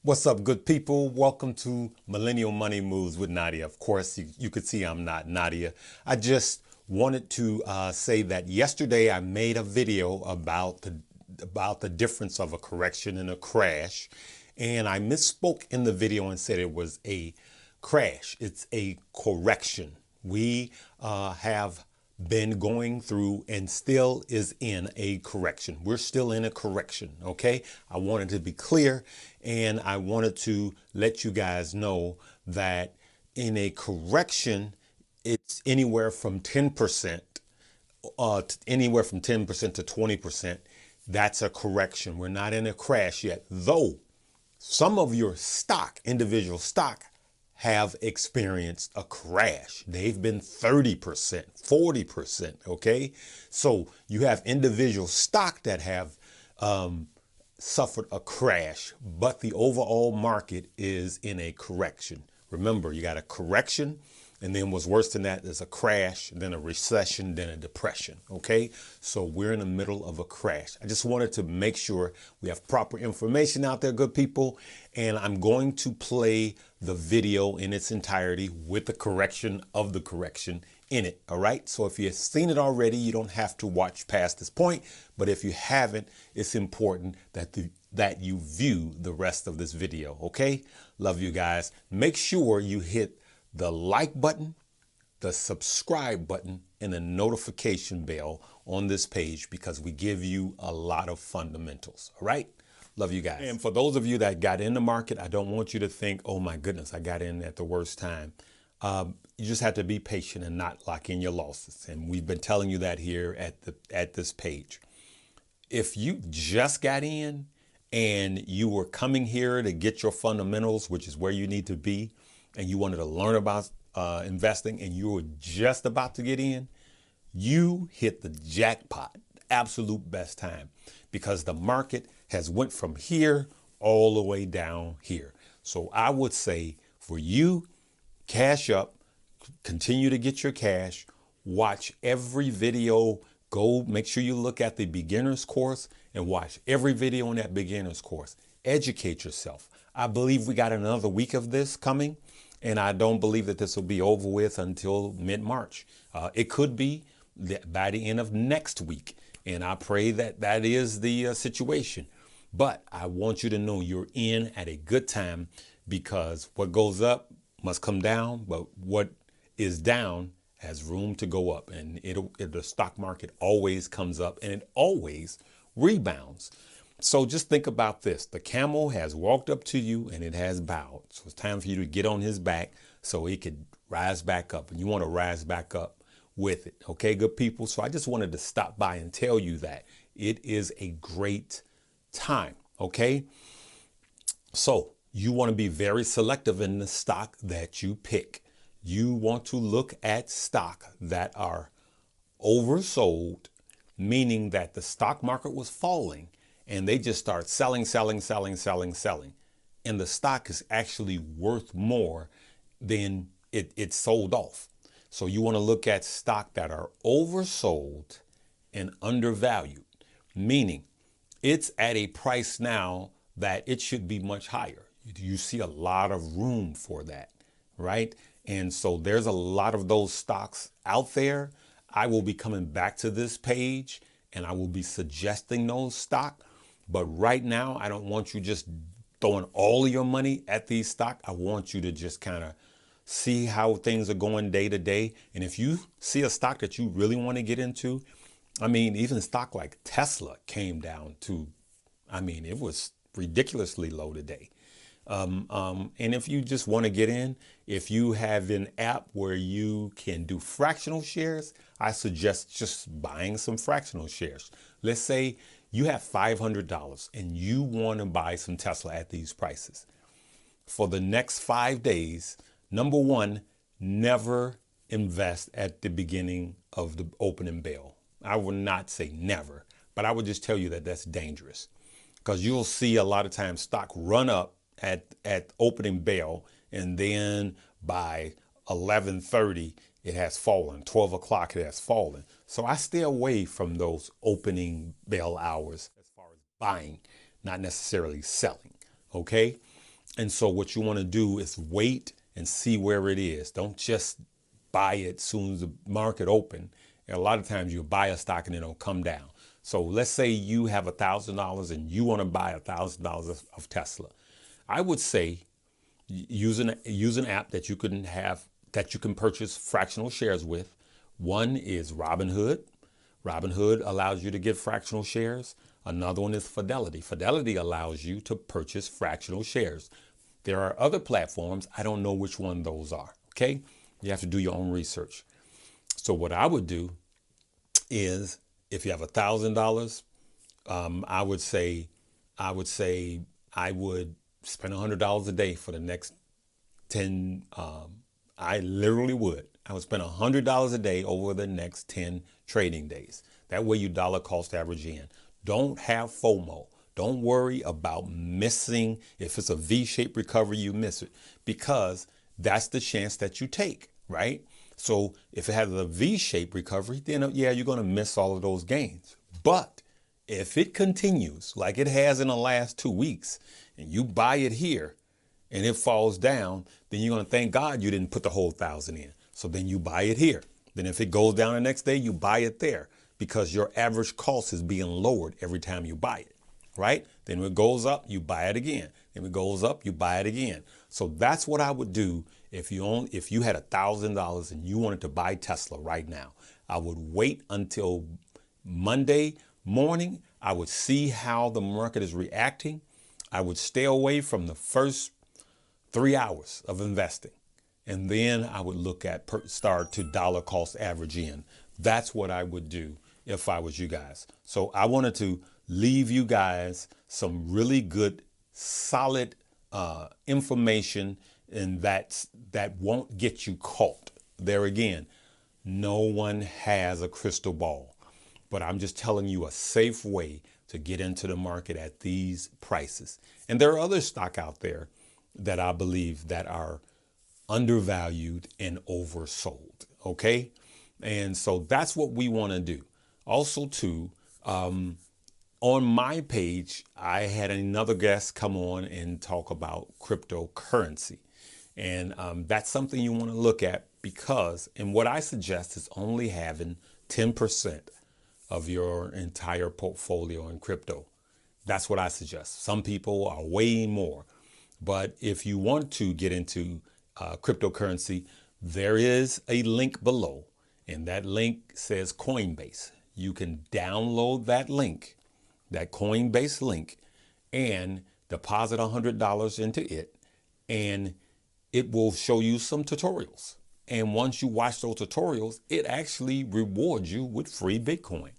What's up, good people? Welcome to Millennial Money Moves with Nadia. Of course, you could see I'm not Nadia. I just wanted to say that yesterday I made a video about the difference of a correction and a crash, and I misspoke in the video and said it was a crash. It's a correction. We have been going through and still is in a correction. We're still in a correction, okay? I wanted to be clear, and I wanted to let you guys know that in a correction, it's anywhere from 10%, anywhere from 10% to 20%. That's a correction. We're not in a crash yet, though some of your stock, individual stock, have experienced a crash. They've been 30%, 40%. Okay. So you have individual stock that have suffered a crash, but the overall market is in a correction. Remember, you got a correction, and then what's worse than that is a crash, then a recession, then a depression. Okay. So we're in the middle of a crash. I just wanted to make sure we have proper information out there, good people. And I'm going to play the video in its entirety with the correction of the correction in it. All right. So if you've seen it already, you don't have to watch past this point. But if you haven't, it's important that you view the rest of this video. Okay. Love you guys. Make sure you hit the like button, the subscribe button, and the notification bell on this page because we give you a lot of fundamentals. All right. Love you guys. And for those of you that got in the market, I don't want you to think, oh my goodness, I got in at the worst time. You just have to be patient and not lock in your losses. And we've been telling you that here at this page. If you just got in and you were coming here to get your fundamentals, which is where you need to be, and you wanted to learn about investing and you were just about to get in, you hit the jackpot, absolute best time, because the market has went from here all the way down here. So I would say for you, cash up, continue to get your cash, watch every video, go make sure you look at the beginner's course and watch every video on that beginner's course. Educate yourself. I believe we got another week of this coming, and I don't believe that this will be over with until mid-March. It could be by the end of next week, and I pray that that is the situation. But I want you to know you're in at a good time, because what goes up must come down, but what is down has room to go up, and the stock market always comes up and it always rebounds. So just think about this. The camel has walked up to you and it has bowed. So it's time for you to get on his back so he could rise back up, and you want to rise back up with it. Okay, good people. So I just wanted to stop by and tell you that it is a great time. Okay. So you want to be very selective in the stock that you pick. You want to look at stock that are oversold, meaning that the stock market was falling and they just start selling. And the stock is actually worth more than it sold off. So you want to look at stock that are oversold and undervalued, meaning it's at a price now that it should be much higher. You see a lot of room for that, right? And so there's a lot of those stocks out there. I will be coming back to this page and I will be suggesting those stock. But right now, I don't want you just throwing all of your money at these stock. I want you to just kind of see how things are going day to day. And if you see a stock that you really want to get into, I mean, even stock like Tesla came down to, I mean, it was ridiculously low today. And if you just want to get in, if you have an app where you can do fractional shares, I suggest just buying some fractional shares. Let's say you have $500 and you want to buy some Tesla at these prices. For the next 5 days, number one, never invest at the beginning of the opening bell. I would not say never, but I would just tell you that that's dangerous, because you'll see a lot of times stock run up at opening bell, and then by 11:30 it has fallen, 12 o'clock it has fallen. So I stay away from those opening bell hours as far as buying, not necessarily selling. Okay. And so what you want to do is wait and see where it is. Don't just buy it as soon as the market open. And a lot of times you buy a stock and it'll come down. So let's say you have $1,000 and you want to buy $1,000 of Tesla. I would say use an app that you can purchase fractional shares with. One is Robinhood. Robinhood allows you to get fractional shares. Another one is Fidelity. Fidelity allows you to purchase fractional shares. There are other platforms. I don't know which one those are. Okay. You have to do your own research. So what I would do is, if you have $1,000, I would say I would spend $100 a day for the next 10. I literally would. I would spend $100 a day over the next 10 trading days. That way you dollar cost average in. Don't have FOMO. Don't worry about missing. If it's a V-shaped recovery, you miss it, because that's the chance that you take, right? So if it has a V-shaped recovery, then yeah, you're going to miss all of those gains. But if it continues like it has in the last 2 weeks, and you buy it here and it falls down, then you're going to thank God you didn't put the whole 1,000 in. So then you buy it here. Then if it goes down the next day, you buy it there, because your average cost is being lowered every time you buy it, right? Then when it goes up, you buy it again. Then when it goes up, you buy it again. So that's what I would do if you had $1,000 and you wanted to buy Tesla right now. I would wait until Monday morning. I would see how the market is reacting. I would stay away from the first 3 hours of investing. And then I would look at start to dollar cost average in. That's what I would do if I was you guys. So I wanted to leave you guys some really good, solid information, and that won't get you caught. There again, no one has a crystal ball, but I'm just telling you a safe way to get into the market at these prices. And there are other stock out there that I believe that are undervalued and oversold. Okay. And so that's what we want to do. Also too, on my page, I had another guest come on and talk about cryptocurrency. And that's something you want to look at, because, and what I suggest is only having 10% of your entire portfolio in crypto. That's what I suggest. Some people are way more. But if you want to get into cryptocurrency, there is a link below, and that link says Coinbase. You can download that link, that Coinbase link, and deposit $100 into it, and it will show you some tutorials. And once you watch those tutorials, it actually rewards you with free Bitcoin.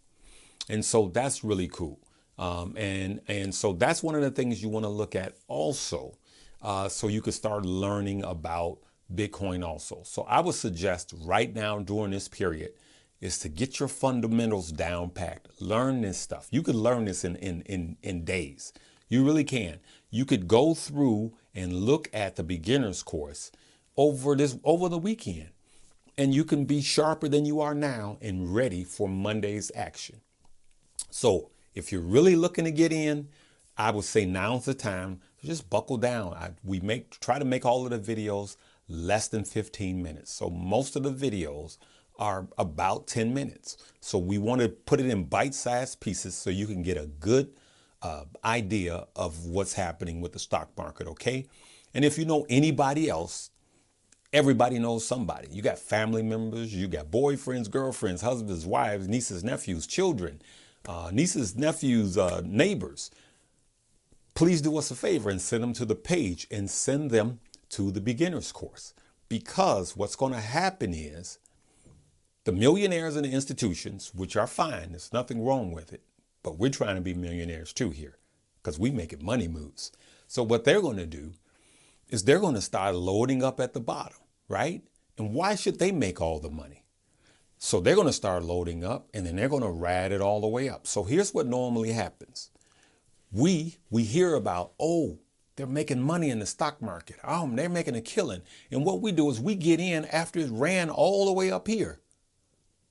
And so that's really cool. And so that's one of the things you want to look at also. So you could start learning about Bitcoin also. So I would suggest right now during this period is to get your fundamentals down packed. Learn this stuff. You could learn this in days. You really can. You could go through and look at the beginner's course over the weekend, and you can be sharper than you are now and ready for Monday's action. So if you're really looking to get in, I would say now's the time. Just buckle down. We try to make all of the videos less than 15 minutes. So most of the videos are about 10 minutes. So we want to put it in bite-sized pieces so you can get a good idea of what's happening with the stock market, okay? And if you know anybody else, everybody knows somebody. You got family members, you got boyfriends, girlfriends, husbands, wives, nieces, nephews, children, nieces, nephews, neighbors. Please do us a favor and send them to the page and send them to the beginner's course. Because what's going to happen is the millionaires and the institutions, which are fine, there's nothing wrong with it, but we're trying to be millionaires too here because we making money moves. So what they're going to do is they're going to start loading up at the bottom, right? And why should they make all the money? So they're going to start loading up, and then they're going to ride it all the way up. So here's what normally happens. We hear about, oh, they're making money in the stock market. Oh, they're making a killing. And what we do is we get in after it ran all the way up here,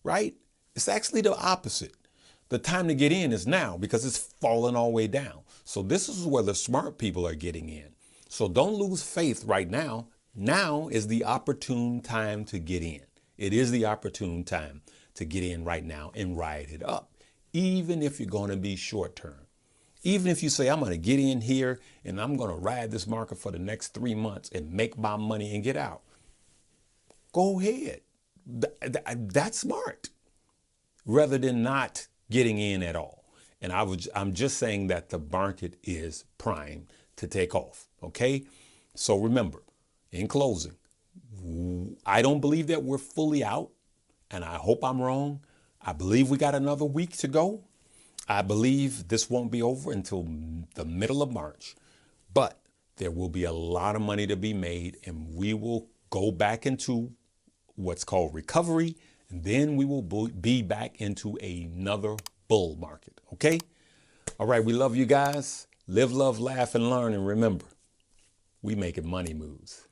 right? It's actually the opposite. The time to get in is now because it's fallen all the way down. So this is where the smart people are getting in. So don't lose faith right now. Now is the opportune time to get in. It is the opportune time to get in right now and ride it up, even if you're going to be short term. Even if you say, I'm going to get in here and I'm going to ride this market for the next 3 months and make my money and get out. Go ahead. That's smart rather than not getting in at all. And I'm just saying that the market is primed to take off. Okay. So remember, in closing, I don't believe that we're fully out, and I hope I'm wrong. I believe we got another week to go. I believe this won't be over until the middle of March, but there will be a lot of money to be made, and we will go back into what's called recovery, and then we will be back into another bull market. Okay? All right, we love you guys. Live, love, laugh, and learn, and remember, we making money moves.